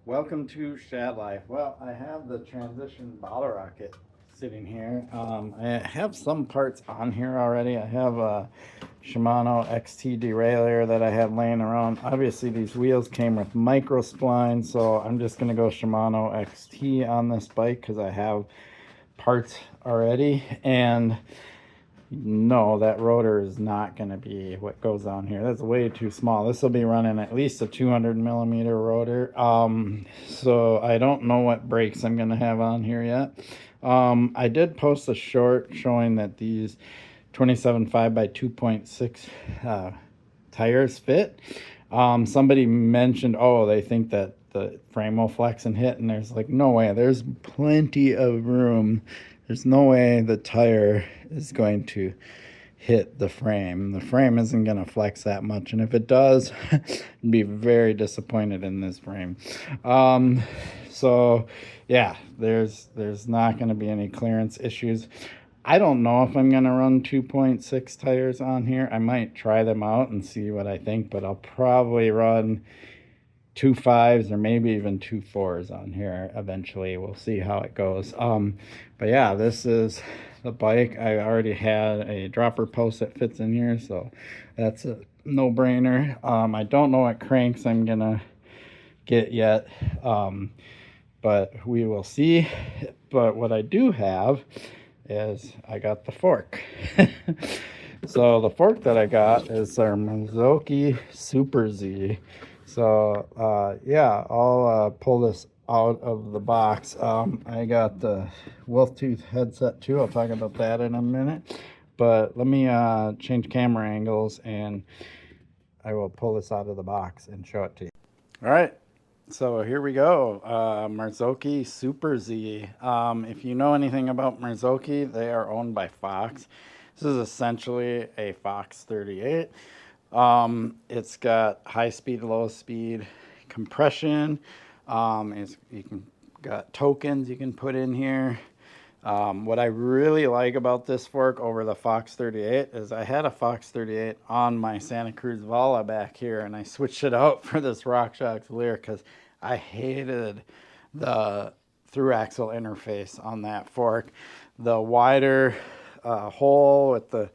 Welcome to Shad Life. Well, I have the transition Bottlerocket sitting here. I have some parts on here already. I have a Shimano XT derailleur that I had laying around. Obviously, these wheels came with micro splines, so I'm just going to go Shimano XT on this bike because I have parts already. And no, that rotor is not going to be what goes on here. That's way too small. This will be running at least a 200 millimeter rotor. So I don't know what brakes I'm going to have on here yet. I did post a short showing that these 27.5 by 2.6 tires fit. Somebody mentioned, oh, they think that the frame will flex and hit, and there's like no way. There's plenty of room. There's no way the tire is going to hit the frame. The frame isn't going to flex that much, and if it does, I'd be very disappointed in this frame. So yeah, there's not going to be any clearance issues. I don't know if I'm going to run 2.6 tires on here. I might try them out and see what I think, but I'll probably run 2.5s or maybe even 2.4s on here eventually. We'll see how it goes. But yeah, this is the bike. I already had a dropper post that fits in here, so that's a no-brainer. I don't know what cranks I'm gonna get yet, but we will see. But what I do have is I got the fork. So the fork that I got is our Mizuki Super Z. So yeah, I'll pull this out of the box. I got the wolf tooth headset too. I'll talk about that in a minute, but let me change camera angles and I will pull this out of the box and show it to you. All right, so here we go. Mizuki Super Z. If you know anything about Mizuki, they are owned by Fox. This is essentially a Fox 38. It's got high speed, low speed compression. You can got tokens you can put in here. What I really like about this fork over the Fox 38 is I had a Fox 38 on my Santa Cruz Vala back here, and I switched it out for this RockShox Lear because I hated the through axle interface on that fork. The wider hole with the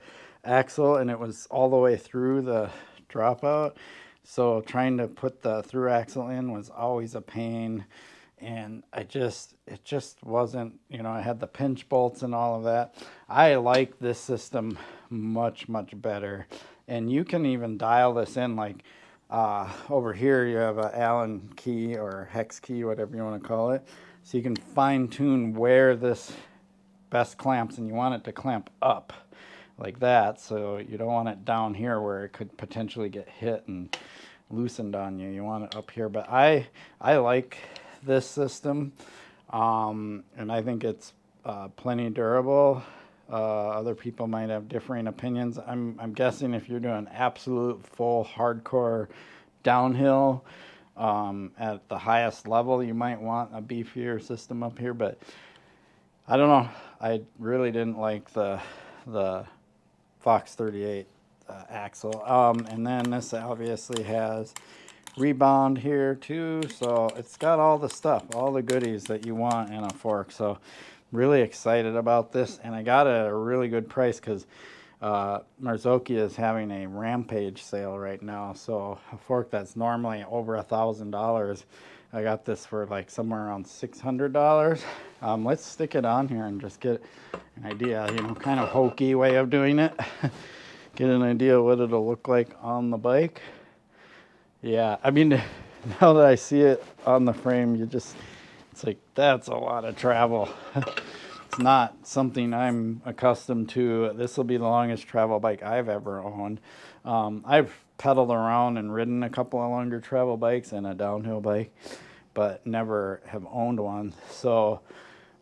axle, and it was all the way through the dropout, so trying to put the through axle in was always a pain, and it just wasn't, I had the pinch bolts and all of that. I like this system much better, and you can even dial this in, like over here you have an Allen key or hex key, whatever you want to call it, so you can fine tune where this best clamps, and you want it to clamp up like that, so you don't want it down here where it could potentially get hit and loosened on you. You want it up here. But I like this system, and I think it's plenty durable. Other people might have differing opinions. I'm guessing if you're doing absolute full hardcore downhill at the highest level, you might want a beefier system up here, but I don't know. I really didn't like the Fox 38 axle. And then this obviously has rebound here too, so it's got all the stuff, all the goodies that you want in a fork. So really excited about this, and I got it at a really good price because Mizuki is having a rampage sale right now. So a fork that's normally over $1,000, I got this for like somewhere around $600. Let's stick it on here and just get an idea, kind of hokey way of doing it. Get an idea what it'll look like on the bike. Yeah, I mean, now that I see it on the frame, it's like, that's a lot of travel. It's not something I'm accustomed to. This will be the longest travel bike I've ever owned. I've pedaled around and ridden a couple of longer travel bikes and a downhill bike, but never have owned one. So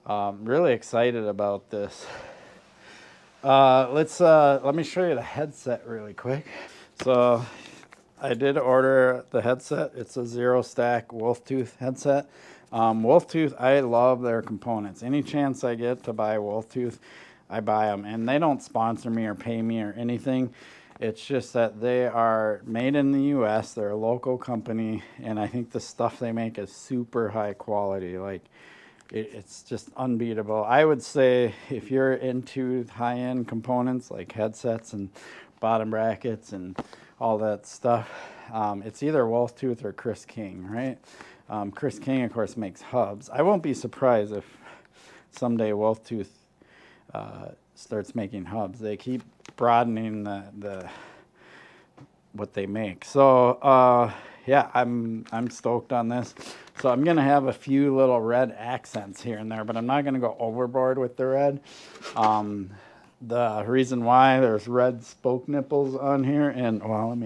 really excited about this. Let me show you the headset really quick. So I did order the headset. It's a zero stack wolf tooth headset. Wolf tooth, I love their components. Any chance I get to buy wolf tooth, I buy them, and they don't sponsor me or pay me or anything. It's just that they are made in the US. They're a local company, and I think the stuff they make is super high quality. Like, it's just unbeatable. I would say if you're into high-end components like headsets and bottom brackets and all that stuff, it's either Wolf Tooth or Chris King, right? Chris King, of course, makes hubs. I won't be surprised if someday Wolf Tooth starts making hubs. They keep broadening the what they make. So yeah, I'm stoked on this. So I'm gonna have a few little red accents here and there, but I'm not gonna go overboard with the red. The reason why there's red spoke nipples on here, and well,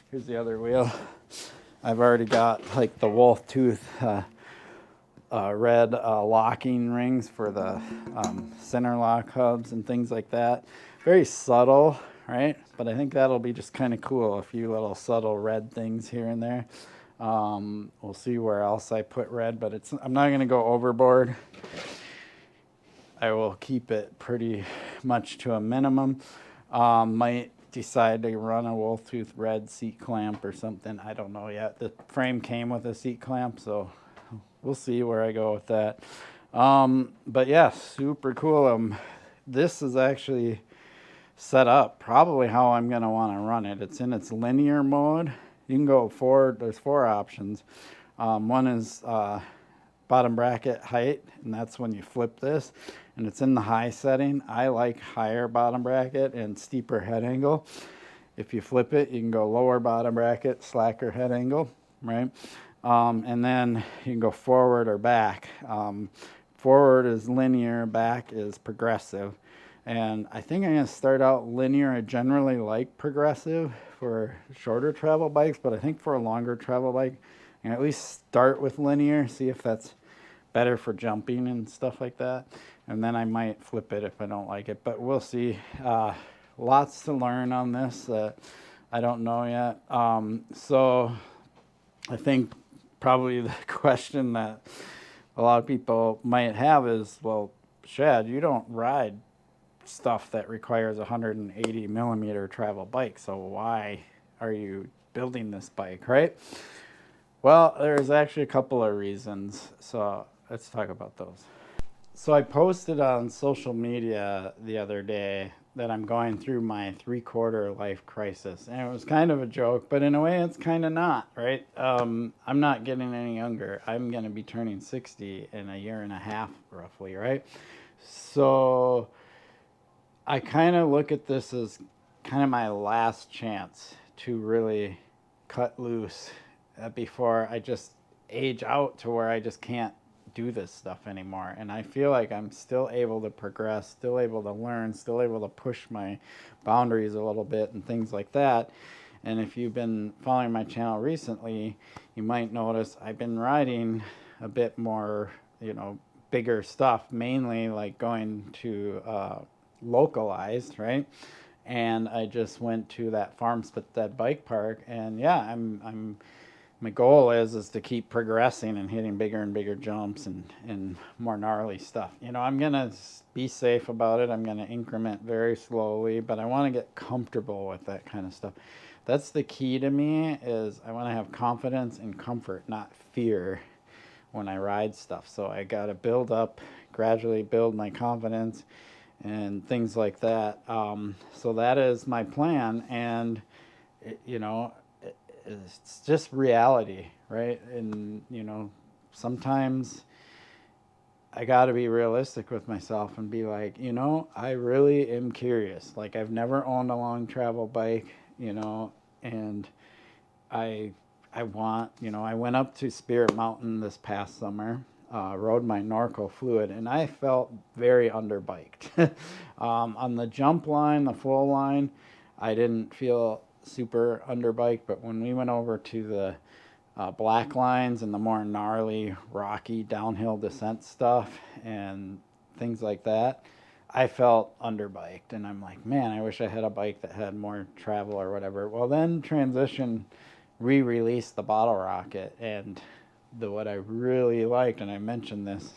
here's the other wheel. I've already got like the Wolf Tooth red locking rings for the center lock hubs and things like that. Very subtle, right? But I think that'll be just kind of cool. A few little subtle red things here and there. We'll see where else I put red, but I'm not going to go overboard. I will keep it pretty much to a minimum. Might decide to run a Wolf Tooth red seat clamp or something. I don't know yet. The frame came with a seat clamp, so we'll see where I go with that. But yeah, super cool. This is actually set up probably how I'm going to want to run it. It's in its linear mode. You can go forward. There's 4 options. One is bottom bracket height, and that's when you flip this, and it's in the high setting. I like higher bottom bracket and steeper head angle. If you flip it, you can go lower bottom bracket, slacker head angle, right? And then you can go forward or back. Forward is linear, back is progressive. And I think I'm going to start out linear. I generally like progressive for shorter travel bikes, but I think for a longer travel bike, I can at least start with linear, see if that's better for jumping and stuff like that. And then I might flip it if I don't like it, but we'll see. Lots to learn on this that I don't know yet. So I think probably the question that a lot of people might have is, well, Shad, you don't ride stuff that requires a 180 millimeter travel bike, so why are you building this bike, right? Well, there's actually a couple of reasons, so let's talk about those. So I posted on social media the other day that I'm going through my 3/4 life crisis, and it was kind of a joke, but in a way it's kind of not, right? I'm not getting any younger. I'm going to be turning 60 in a year and a half roughly, right? So I kind of look at this as kind of my last chance to really cut loose before I just age out to where I just can't do this stuff anymore. And I feel like I'm still able to progress, still able to learn, still able to push my boundaries a little bit and things like that. And if you've been following my channel recently, you might notice I've been riding a bit more, bigger stuff, mainly like going to localized, right? And I just went to that Farmstead bike park, and yeah, my goal is to keep progressing and hitting bigger and bigger jumps and more gnarly stuff. I'm gonna be safe about it. I'm gonna increment very slowly, but I want to get comfortable with that kind of stuff. That's the key to me, is I want to have confidence and comfort, not fear, when I ride stuff. So I got to gradually build my confidence and things like that. So that is my plan, and it's just reality, right? And sometimes I got to be realistic with myself and be like, I really am curious. Like, I've never owned a long travel bike, and I want, I went up to Spirit Mountain this past summer. Rode my Norco Fluid, and I felt very underbiked. On the jump line, the flow line, I didn't feel super underbiked, but when we went over to the black lines and the more gnarly, rocky downhill descent stuff and things like that, I felt underbiked, and I'm like, man, I wish I had a bike that had more travel or whatever. Well, then Transition re-released the Bottlerocket, and what I really liked, and I mentioned this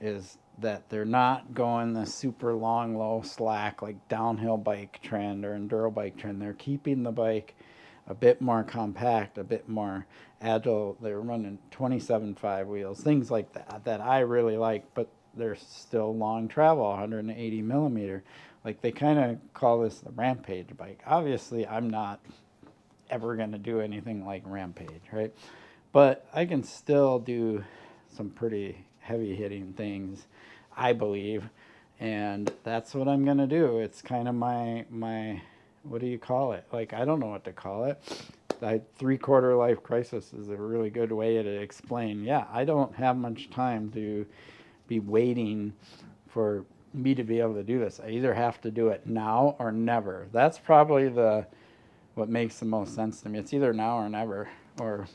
is that they're not going the super long, low slack like downhill bike trend or enduro bike trend. They're keeping the bike a bit more compact, a bit more agile. They're running 27.5 wheels, things like that that I really like, but they're still long travel, 180 millimeter. Like they kind of call this the Rampage bike. Obviously, I'm not ever going to do anything like Rampage, right? But I can still do some pretty heavy hitting things, I believe, and that's what I'm going to do. It's kind of my what do you call it? Like I don't know what to call it. Three-quarter life crisis is a really good way to explain. Yeah, I don't have much time to be waiting for me to be able to do this. I either have to do it now or never. That's probably what makes the most sense to me. It's either now or never, or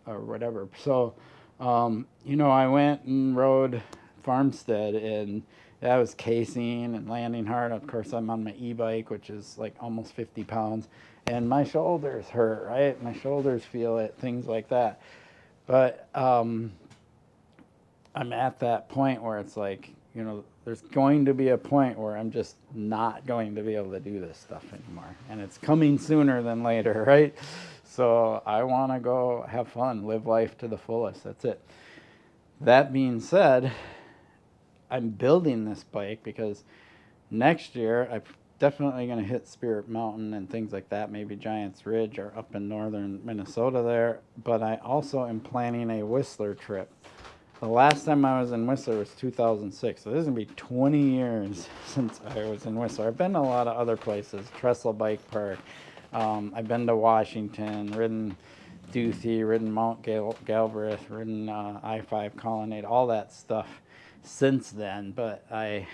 whatever. So, I went and rode Farmstead, and that was casing and landing hard. Of course, I'm on my e-bike, which is like almost 50 pounds, and my shoulders hurt, right? My shoulders feel it, things like that. But I'm at that point where it's like, there's going to be a point where I'm just not going to be able to do this stuff anymore. And it's coming sooner than later, right? So I want to go have fun, live life to the fullest. That's it. That being said, I'm building this bike because next year I'm definitely going to hit Spirit Mountain and things like that, maybe Giants Ridge or up in northern Minnesota there. But I also am planning a Whistler trip. The last time I was in Whistler was 2006, so this is going to be 20 years since I was in Whistler. I've been to a lot of other places, Trestle Bike Park. I've been to Washington, ridden Duthie, ridden Mount Galbraith, ridden I-5 Colonnade, all that stuff since then, but I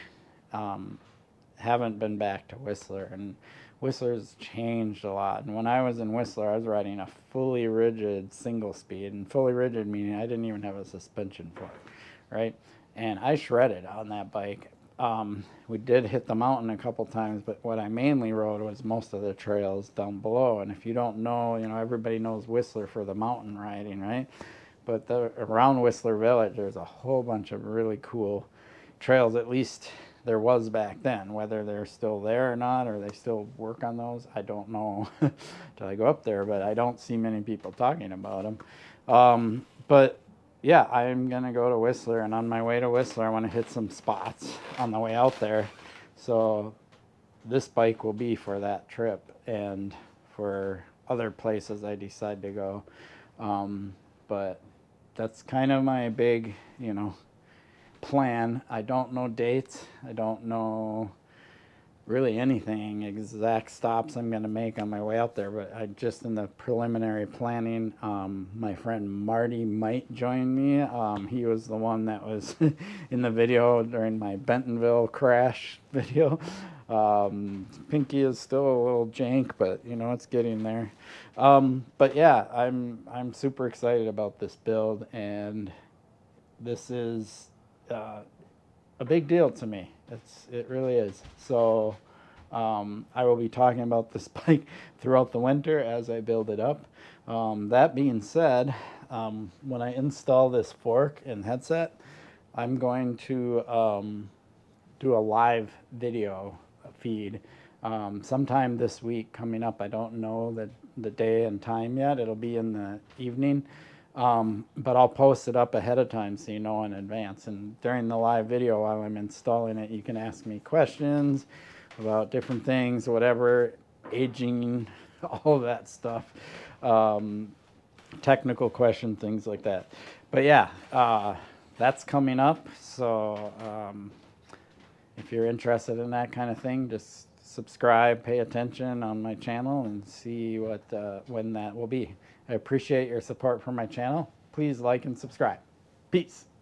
haven't been back to Whistler, and Whistler's changed a lot. And when I was in Whistler, I was riding a fully rigid single speed, and fully rigid meaning I didn't even have a suspension fork, right? And I shredded on that bike. We did hit the mountain a couple times, but what I mainly rode was most of the trails down below. And if you don't know, everybody knows Whistler for the mountain riding, right? But around Whistler Village, there's a whole bunch of really cool trails, at least there was back then. Whether they're still there or not, or they still work on those, I don't know till I go up there, but I don't see many people talking about them. But yeah, I'm going to go to Whistler, and on my way to Whistler, I want to hit some spots on the way out there. So this bike will be for that trip and for other places I decide to go. But that's kind of my big, plan. I don't know dates. I don't know really anything, exact stops I'm going to make on my way out there, but I just in the preliminary planning. My friend Marty might join me. He was the one that was in the video during my Bentonville crash video. Pinky is still a little jank, but it's getting there. But yeah, I'm super excited about this build, and this is a big deal to me. It really is. So I will be talking about this bike throughout the winter as I build it up. That being said, when I install this fork and headset, I'm going to do a live video feed sometime this week coming up. I don't know the day and time yet. It'll be in the evening. But I'll post it up ahead of time so you know in advance. And during the live video while I'm installing it, you can ask me questions about different things, whatever, aging, all that stuff, technical questions, things like that. But yeah, that's coming up. So if you're interested in that kind of thing, just subscribe, pay attention on my channel, and see when that will be. I appreciate your support for my channel. Please like and subscribe. Peace.